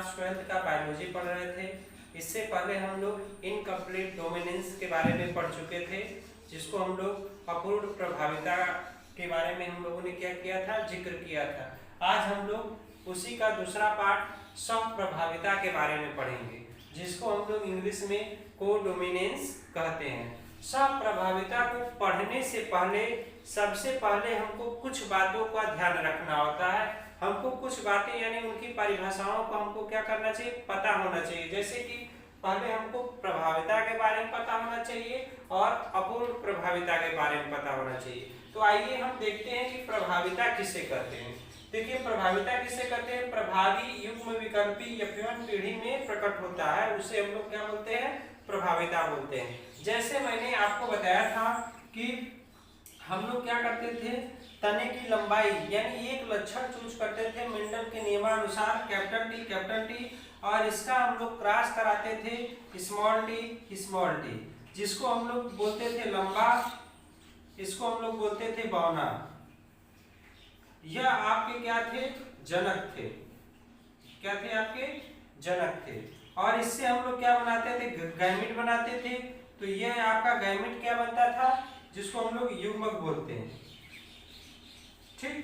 Class 12th का biology पढ़ रहे थे। इससे पहले हम लोग इनकम्प्लीट डोमिनेंस के बारे में पढ़ चुके थे, जिसको हम लोग अपूर्ण प्रभाविता के बारे में हम लोगों ने क्या किया था, जिक्र किया था। आज हम लोग उसी का दूसरा पार्ट स्वप्रभाविता के बारे में पढ़ेंगे, जिसको हम लोग इंग्लिश में कोडोमिनेंस कहते हैं। स्वप्रभाविता को पढ़ने से पहले सबसे पहले हमको कुछ बातों का ध्यान रखना होता है। हमको कुछ बातें यानी उनकी परिभाषाओं को हमको क्या करना चाहिए, पता होना चाहिए। जैसे कि पहले हमको प्रभाविता के बारे में पता होना चाहिए और अपूर्ण प्रभाविता के बारे में पता होना चाहिए। तो आइए हम देखते हैं कि प्रभाविता किसे कहते हैं। देखिए, प्रभाविता किसे कहते हैं। प्रभावी युग्म विकल्पी यौवन पीढ़ी में प्रकट होता है, उसे हम लोग क्या बोलते हैं, प्रभाविता बोलते हैं। जैसे मैंने आपको बताया था कि हम लोग क्या करते थे, तने की लंबाई यानी एक लक्षण चूज करते थे मेंडल के नियमानुसार, कैपिटल टी, और इसका हम लोग क्रॉस कराते थे स्मॉल टी, जिसको हम लोग बोलते थे लंबा, इसको हम लोग बोलते थे बौना। यह आपके क्या थे, जनक थे। क्या थे, आपके जनक थे। और इससे हम लोग क्या बनाते थे, गैमेट बनाते थे। तो यह आपका गैमेट क्या बनता था, जिसको हम लोग युग्मक बोलते हैं। ठीक,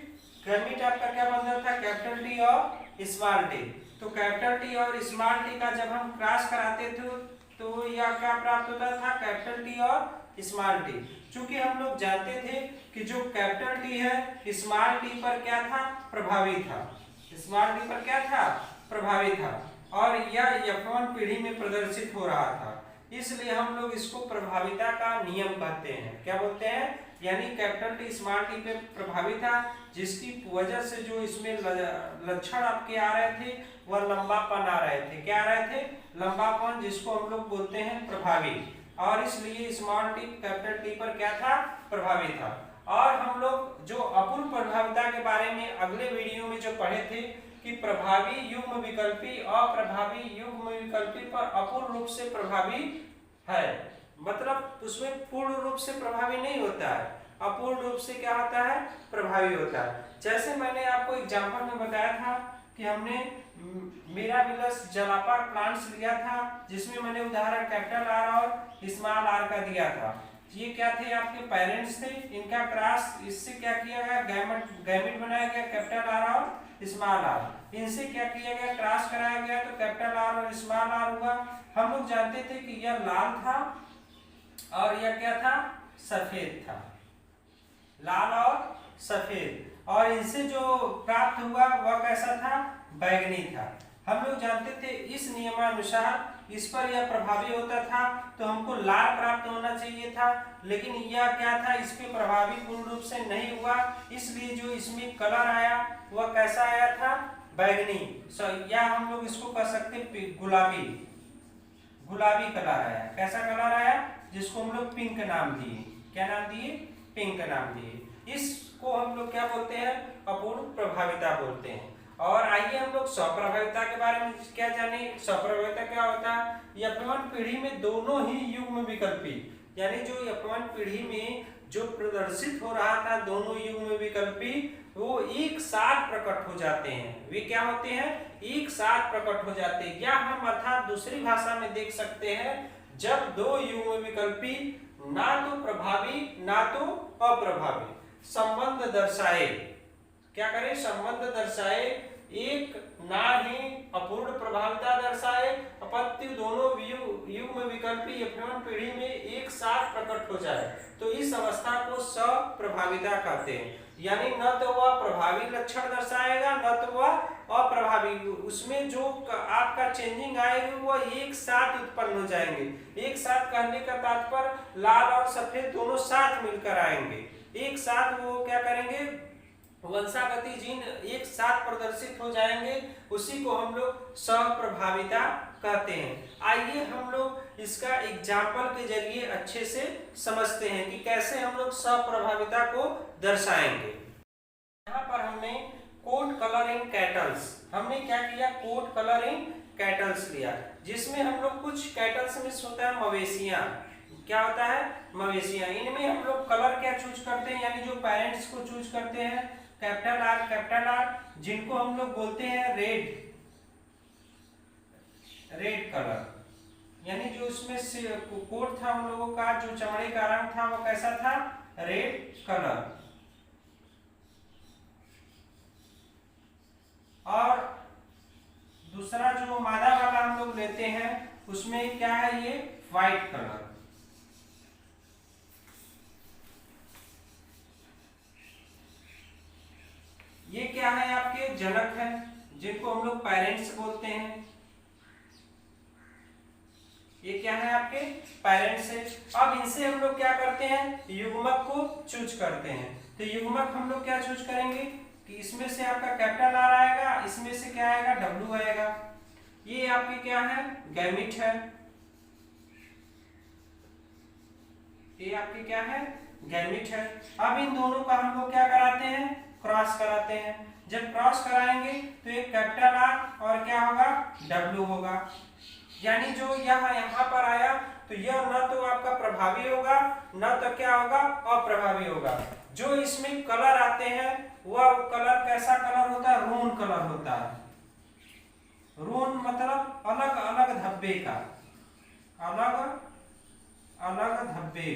गैमेट आपका क्या बनता था, कैपिटल टी और स्मॉल टी। तो कैपिटल टी और स्मॉल टी का जब हम क्रॉस कराते थे तो यह क्या प्राप्त होता था, कैपिटल टी और स्मॉल टी। चूंकि हम लोग जानते थे कि जो कैपिटल टी है स्मॉल टी पर क्या था, प्रभावी था। स्मॉल टी पर क्या था, प्रभावी था, और यह यौवन पीढ़ी में प्रदर्शित हो रहा था। इसलिए हम लोग इसको प्रभाविता का नियम कहते हैं। क्या बोलते हैं, यानी कैपिटल टी स्मॉल टी पे प्रभावी था, जिसकी वजह से जो इसमें लक्षण आपके आ रहे थे वह लंबापन आ रहे थे। क्या आ रहे थे, लंबापन, जिसको हम लोग बोलते हैं प्रभावी। और इसलिए स्मॉल टी कैपिटल टी पर क्या था, प्रभावी था। और हम लोग जो अपूर्ण प्रभाविता के बारे में अगले वीडियो में जो पढ़े थे कि प्रभावी युग्म विकल्पी अप्रभावी युग्म विकल्पी पर अपूर्ण रूप से प्रभावी है, मतलब उसमें पूर्ण रूप से प्रभावी नहीं होता है, अपूर्ण रूप से क्या होता है, प्रभावी होता है। जैसे मैंने आपको एग्जांपल में बताया था कि हमने मिराबिलस जलापा प्लांट्स लिया था, जिसमें मैंने उदाहरण कैपिटल आर और स्मॉल आर का दिया था। ये क्या थे, आपके पेरेंट्स थे। इनका क्रॉस इससे क्या किया गया, गैमेट बनाया गया, कैपिटल आर और स्मॉल आर। इनसे क्या किया गया, क्रॉस कराया गया, तो कैपिटल आर और स्मॉल आर हुआ। हम लोग जानते थे कि यह लाल था और यह क्या था, सफेद था, लाल और सफेद। और इनसे जो प्राप्त हुआ वह कैसा था, बैगनी था। हम लोग जानते थे इस नियमानुसार इस पर यह प्रभावी होता था, तो हमको लाल प्राप्त होना चाहिए था, लेकिन यह क्या था, इस पे प्रभावी पूर्ण रूप से नहीं हुआ। इसलिए जो इसमें कलर आया वह कैसा आया था, बैगनी। या हम लोग इसको कह सकते गुलाबी, गुलाबी कलर आया। कैसा कलर आया, जिसको हम लोग पिंक नाम दिए। क्या नाम दिए, पिंक नाम दिए। इसको हम लोग क्या बोलते हैं, अपूर्ण प्रभाविता बोलते हैं। और आइए हम लोग स्वप्रभाविता के बारे में क्या जाने। स्वप्रभाविता क्या होता है, यौवन पीढ़ी में दोनों ही युग्म विकल्पी, यानी जो यौवन पीढ़ी में जो प्रदर्शित हो रहा था दोनों युग्म विकल्पी, वो एक साथ प्रकट हो जाते हैं। वे क्या होते हैं, एक साथ प्रकट हो जाते हैं। या हम अर्थात दूसरी भाषा में देख सकते हैं, जब दो युग्म विकल्पी ना तो प्रभावी ना तो अप्रभावी संबंध दर्शाए, क्या करें, संबंध दर्शाए, एक ना ही अपूर्ण प्रभाविता दर्शाए, अपितु दोनों युग्म विकल्पी यौवन पीढ़ी में एक साथ प्रकट हो जाए, तो इस अवस्था को स्वप्रभाविता कहते हैं। यानी न तो वह प्रभावी लक्षण दर्शाएगा न तो वह अप्रभावी, उसमें जो आपका चेंजिंग आएगी वह एक साथ उत्पन्न हो जाएंगे। एक साथ कहने का तात्पर्य लाल और सफेद दोनों साथ मिलकर आएंगे, एक साथ वो क्या करेंगे, वंशागति जीन एक साथ प्रदर्शित हो जाएंगे। उसी को हम लोग स्वप्रभाविता कहते हैं। आइए हम लोग इसका एग्जाम्पल के जरिए अच्छे से समझते हैं कि कैसे हम लोग स्वप्रभाविता को दर्शाएंगे। यहाँ पर हमने कोट कलर इन कैटल्स, हमने क्या किया, कोट कलर इन कैटल्स लिया, जिसमें हम लोग कुछ कैटल्स में होता है मवेशियां। क्या होता है, मवेशियां। इनमें हम लोग कलर क्या चूज करते हैं, यानी जो पेरेंट्स को चूज करते हैं कैपिटल आर, जिनको हम लोग बोलते हैं रेड, रेड कलर, यानी जो उसमें कोट था उन लोगों का, जो चमड़े का रंग था वो कैसा था, रेड कलर। और दूसरा जो मादा वाला हम लोग लेते हैं उसमें क्या है, ये व्हाइट कलर। ये क्या है, आपके जनक है, जिनको हम लोग पेरेंट्स बोलते हैं। ये क्या है, आपके पेरेंट्स है। अब इनसे हम लोग क्या करते हैं, युग्मक को चूज करते हैं। तो युग्मक हम लोग क्या चूज करेंगे कि इसमें से आपका कैपिटल आर आएगा, इसमें से क्या आएगा, डब्ल्यू आएगा। ये आपके क्या है, गैमिट है। ये आपके क्या है, गैमिट है। अब इन दोनों का हम लोग क्या कराते हैं, क्रॉस कराते हैं। जब क्रॉस कराएंगे तो एक कैपिटल आर और क्या होगा, डब्ल्यू होगा। यानी जो यहाँ पर आया तो यह न तो आपका प्रभावी होगा, न तो क्या होगा, अप्रभावी होगा। जो इसमें कलर आते हैं वह कलर कैसा कलर होता है, रून कलर होता है। रून मतलब अलग अलग धब्बे का, अलग अलग धब्बे।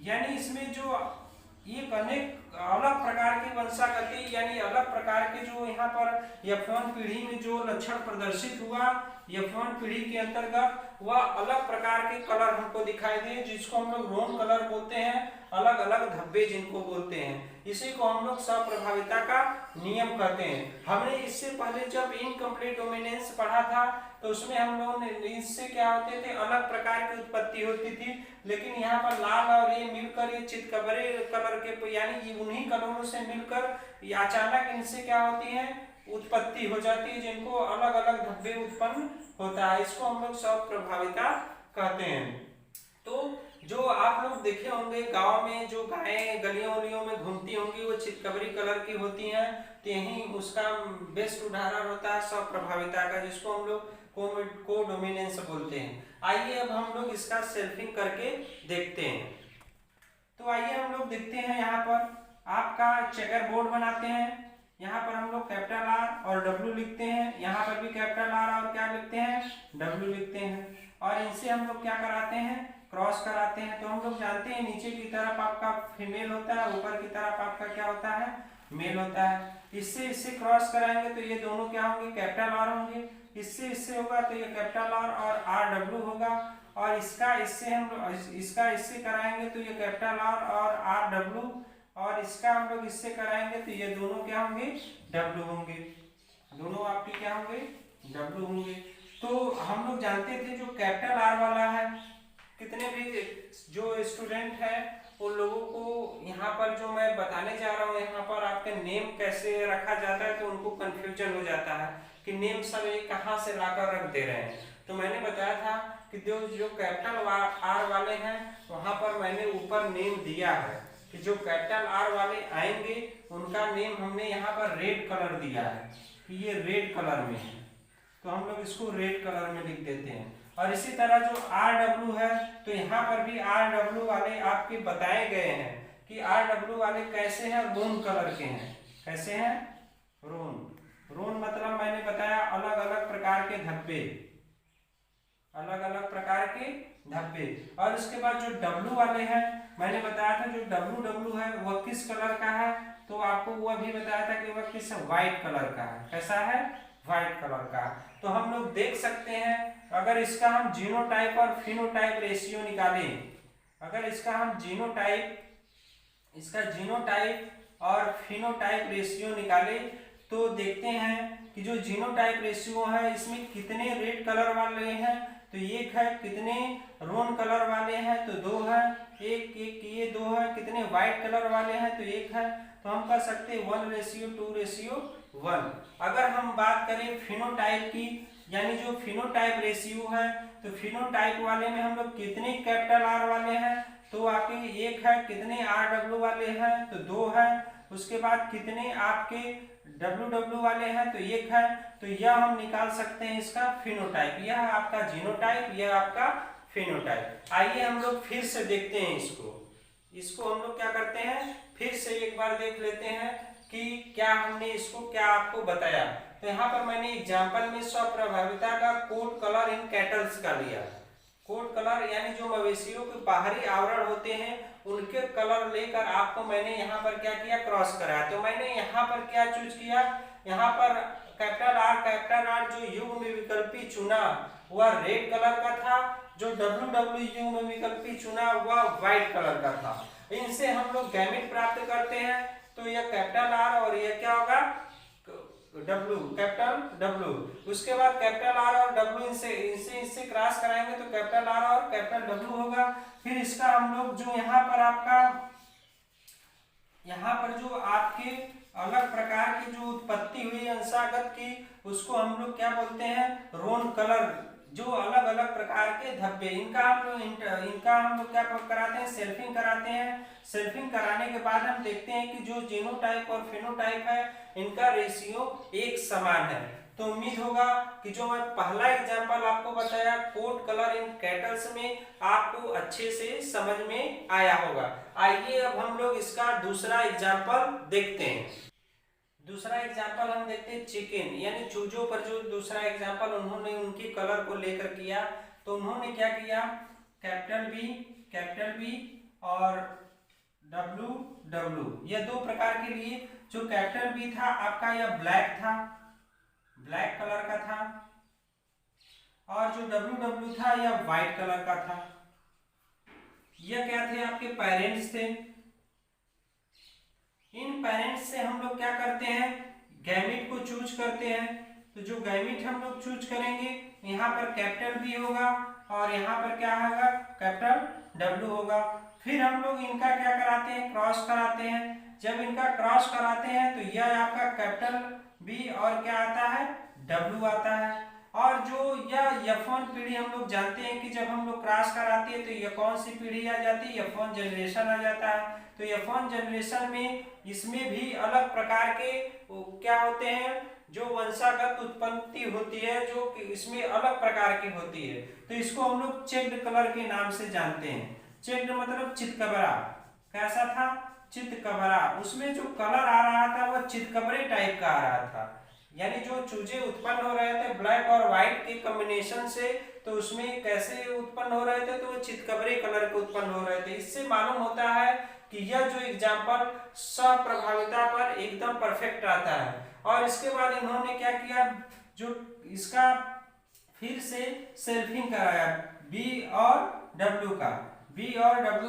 यानी इसमें जो ये अनेक अलग प्रकार की वंशागति, यानी अलग प्रकार के जो यहाँ पर F1 पीढ़ी में जो लक्षण प्रदर्शित हुआ, F1 पीढ़ी के अंतर्गत वह अलग प्रकार के कलर हमको दिखाई दे, जिसको हम लोग रोन कलर बोलते हैं, अलग अलग धब्बे जिनको बोलते हैं। इसी को हम लोग स्वप्रभाविता का नियम कहते हैं। हमने इससे पहले जब इनकम्प्लीट डोमिनेंस पढ़ा था तो उसमें हम लोगों ने इससे क्या होते थे, अलग प्रकार की उत्पत्ति होती थी। लेकिन यहाँ पर लाल और ये मिलकर ये चितकबरे कलर के, यानी ये उन्हीं कलरों से मिलकर अचानक इनसे क्या होती है, उत्पत्ति हो जाती है, जिनको अलग अलग धब्बे उत्पन्न होता है। इसको हम लोग स्वप्रभाविता कहते हैं। तो जो आप लोग देखे होंगे गांव में जो गायें गलियों उलियों में घूमती होंगी वो चितकबरी कलर की होती हैं, तो यही उसका बेस्ट उदाहरण होता है स्वप्रभाविता का, जिसको हम लोग को डोमिनेंस बोलते हैं। आइए अब हम लोग इसका सेल्फिंग करके देखते हैं। तो आइए हम लोग देखते हैं, यहाँ पर आपका चेकर बोर्ड बनाते हैं। यहाँ पर हम लोग कैपिटल आर और डब्ल्यू लिखते हैं, यहाँ पर भी कैपिटल आर और क्या लिखते हैं, डब्ल्यू लिखते हैं। और इनसे हम लोग क्या कराते हैं, क्रॉस कराते हैं। तो हम लोग जानते हैं नीचे की तरफ आपका फीमेल होता है, ऊपर की तरफ आपका क्या होता है, मेल होता है। इससे क्रॉस कराएंगे तो ये दोनों क्या होंगे, कैपिटल आर होंगे। इससे होगा तो ये कैपिटल आर और आर डब्ल्यू होगा। और इसका इससे कराएंगे तो ये कैपिटल आर और आर डब्ल्यू, और इसका हम लोग इससे कराएंगे तो ये दोनों क्या होंगे, डब्ल्यू होंगे। दोनों आपके क्या होंगे, डब्ल्यू होंगे। तो हम लोग जानते थे जो कैपिटल आर वाला है, कितने भी जो स्टूडेंट है उन लोगों को यहाँ पर जो मैं बताने जा रहा हूँ, यहाँ पर आपके नेम कैसे रखा जाता है तो उनको कंफ्यूजन हो जाता है कि नेम सब ये कहाँ से लाकर रख दे रहे हैं। तो मैंने बताया था कि जो कैपिटल आर वाले हैं वहाँ पर मैंने ऊपर नेम दिया है कि जो कैपिटल आर वाले आएंगे उनका नेम हमने यहाँ पर रेड कलर दिया है कि ये रेड कलर में है, तो हम लोग इसको रेड कलर में लिख देते हैं। और इसी तरह जो आर डब्ल्यू है तो यहाँ पर भी आर डब्ल्यू वाले आपके बताए गए हैं कि आर डब्ल्यू वाले कैसे हैं, रोन कलर के हैं। कैसे हैं, रोन मतलब मैंने बताया अलग अलग प्रकार के धब्बे, अलग अलग प्रकार के धब्बे। और उसके बाद जो डब्ल्यू वाले हैं मैंने बताया था जो डब्ल्यू है वह किस कलर का है, तो आपको वह भी बताया था कि वह किस व्हाइट कलर का है। कैसा है, व्हाइट कलर का। तो हम लोग देख सकते हैं अगर इसका हम जीनोटाइप और फिनोटाइप रेशियो निकालें, अगर इसका हम जीनोटाइप और फिनोटाइप रेशियो निकालें तो देखते हैं कि जो जीनोटाइप रेशियो है इसमें कितने रेड कलर वाले हैं तो एक है, कितने रोन कलर वाले हैं तो दो है, एक ये दो है, कितने व्हाइट कलर वाले हैं तो एक है। तो हम कर सकते हैं 1:2:1। अगर हम बात करें फिनोटाइप की, यानी जो फिनोटाइप रेशियो है तो फिनोटाइप वाले में हम लोग कितने कैपिटल आर वाले हैं तो आपके एक है, कितने आर डब्ल्यू वाले हैं तो दो है, उसके बाद कितने आपके डब्ल्यू डब्ल्यू वाले हैं तो एक है। तो यह हम निकाल सकते हैं इसका फिनोटाइप, यह आपका जीनोटाइप, यह आपका फिनोटाइप। आइए हम लोग फिर से देखते हैं इसको हम लोग क्या करते हैं, फिर से एक बार देख लेते हैं कि क्या हमने इसको क्या आपको बताया। तो यहाँ पर मैंने एग्जाम्पल में स्वप्रभाविता का कोट कलर इन कैटल्स का लिया। कोट कलर यानी जो मवेशियों के बाहरी आवरण होते हैं उनके कलर लेकर आपको मैंने यहाँ पर क्या किया, क्रॉस कराया। तो मैंने यहाँ पर क्या चूज किया, यहाँ पर कैपिटल आर जो युग्म में विकल्पी चुना वह रेड कलर का था, जो डब्ल्यू युग्म में विकल्पी चुना वह व्हाइट कलर का था। इनसे हम लोग गैमेट प्राप्त करते हैं। तो यह कैपिटल आर और यह क्या होगा, डब्ल्यू, कैपिटल डब्ल्यू। उसके बाद कैपिटल आर और डब्ल्यू इनसे क्रॉस कराएंगे तो कैपिटल आर और कैपिटल डब्ल्यू होगा। फिर इसका हम लोग जो यहाँ पर जो आपके अलग प्रकार की जो उत्पत्ति हुई अंशागत की, उसको हम लोग क्या बोलते हैं, रोन कलर। जो अलग अलग प्रकार के धब्बे, इनका हम लोग क्या कराते हैं, सेल्फिंग कराते हैं। सेल्फिंग कराने के बाद हम देखते हैं कि जो जीनोटाइप और फेनोटाइप है इनका रेशियो एक समान है। तो उम्मीद होगा कि जो मैं पहला एग्जाम्पल आपको बताया कोट कलर इन कैटल्स में आपको अच्छे से समझ में आया होगा। आइए अब हम लोग इसका दूसरा एग्जाम्पल देखते हैं। दूसरा एग्जाम्पल हम देखते हैं चिकन यानी चूजों पर। जो दूसरा एग्जाम्पल उन्होंने उनकी कलर को लेकर किया, तो उन्होंने क्या किया, कैपिटल बी और डब्ल्यू यह दो प्रकार के लिए। जो कैपिटल बी था आपका यह ब्लैक था, ब्लैक कलर का था, और जो डब्ल्यू था यह व्हाइट कलर का था। यह क्या थे, आपके पेरेंट्स थे। इन पेरेंट्स से हम लोग क्या करते हैं, गैमेट को चूज करते हैं। तो जो गैमेट हम लोग चूज करेंगे, यहाँ पर कैपिटल बी होगा और यहाँ पर क्या होगा, कैपिटल डब्ल्यू होगा। फिर हम लोग इनका क्या कराते हैं, क्रॉस कराते हैं। जब इनका क्रॉस कराते हैं तो यह आपका कैपिटल बी और क्या आता है, डब्ल्यू आता है। और जो यह F1 पीढ़ी हम लोग जानते हैं कि जब हम लोग क्रॉस कराते हैं तो यह कौन सी पीढ़ी आ जाती है, F1 जनरेशन आ जाता है। तो F1 जनरेशन में इसमें भी अलग प्रकार के क्या होते हैं, जो वंशागत उत्पत्ति होती है जो इसमें अलग प्रकार की होती है। तो इसको हम लोग चेक्ड कलर के नाम से जानते हैं। चेक्ड मतलब चितकबरा। कैसा था, चितकबरा। उसमें जो कलर आ रहा था वह चितकबरे टाइप का आ रहा था। यानी जो चूजे उत्पन्न हो रहे थे ब्लैक और व्हाइट के कॉम्बिनेशन से, तो उसमें कैसे उत्पन्न हो रहे थे, तो वो चितकबरे कलर के उत्पन्न हो रहे थे। इससे मालूम होता है कि यह जो एग्जाम्पल स्वप्रभाविता पर एकदम परफेक्ट आता है। और इसके बाद इन्होंने क्या किया, जो इसका फिर से सेल्फिंग कराया, बी और डब्ल्यू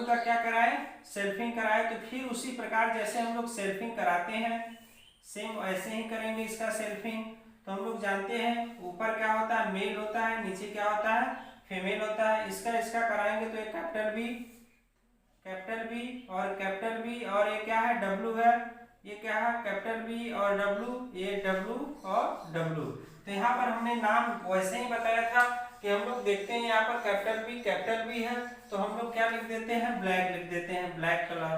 का क्या कराए, सेल्फिंग कराए। तो फिर उसी प्रकार जैसे हम लोग सेल्फिंग कराते हैं सेम ऐसे ही करेंगे इसका सेल्फिंग। तो हम लोग जानते हैं ऊपर क्या होता है, मेल होता है, नीचे क्या होता है, फीमेल होता है। इसका कराएंगे तो ये कैपिटल बी और ये क्या है, डब्ल्यू है। ये क्या है, कैपिटल बी और डब्ल्यू, ये डब्ल्यू और डब्ल्यू। तो यहाँ पर हमने नाम वैसे ही बताया था कि हम लोग देखते हैं यहाँ पर कैपिटल बी है तो हम लोग क्या लिख देते हैं, ब्लैक लिख देते हैं, ब्लैक कलर।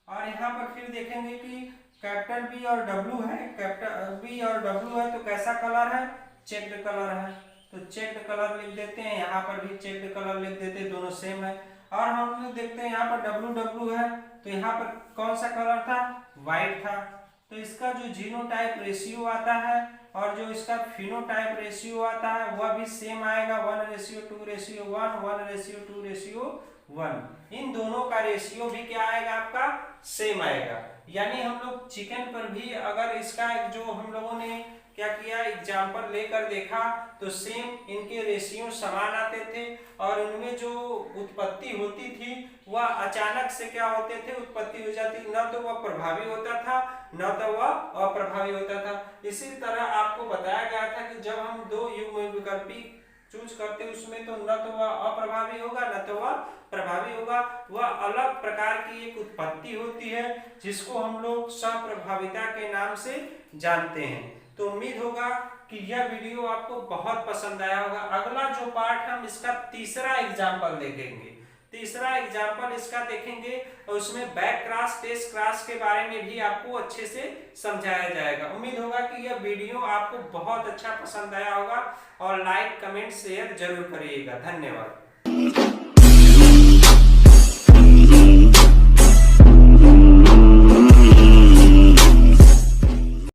और यहाँ पर फिर देखेंगे कि कैपिटल बी और डब्ल्यू है, कैपिटल बी और डब्ल्यू है तो कैसा कलर है, चेक्ड कलर है। तो चेक्ड कलर लिख देते हैं, यहाँ पर भी चेक्ड कलर लिख देते हैं, दोनों सेम है। और हम लोग देखते हैं यहाँ पर डब्ल्यू है तो यहाँ पर कौन सा कलर था, व्हाइट था। तो इसका जो जीनोटाइप रेशियो आता है और जो इसका फिनोटाइप रेशियो आता है वह भी सेम आएगा, 1:2:1, 1:2:1। इन दोनों का रेशियो भी क्या आएगा, आपका सेम आएगा। यानी हम लोग चिकन पर भी अगर इसका जो हम लोगों ने क्या किया, एग्जाम्पल लेकर देखा तो सेम इनके रेशियो समान आते थे। और इनमें जो उत्पत्ति होती थी वह अचानक से क्या होते थे, उत्पत्ति हो जाती, न तो वह प्रभावी होता था न तो वह अप्रभावी होता था। इसी तरह आपको बताया गया था कि जब हम दो युग्म विकल्पी चूज करते उसमें तो न तो वह अप्रभावी होगा न तो वह प्रभावी होगा। वह अलग प्रकार की एक उत्पत्ति होती है जिसको हम लोग स्वप्रभाविता के नाम से जानते हैं। तो उम्मीद होगा कि यह वीडियो आपको बहुत पसंद आया होगा। अगला जो पार्ट हम इसका तीसरा एग्जाम्पल देखेंगे, तीसरा एग्जाम्पल इसका देखेंगे और उसमें बैक क्रॉस टेस्ट क्रॉस के बारे में भी आपको अच्छे से समझाया जाएगा। उम्मीद होगा कि यह वीडियो आपको बहुत अच्छा पसंद आया होगा और लाइक कमेंट शेयर जरूर करिएगा। धन्यवाद।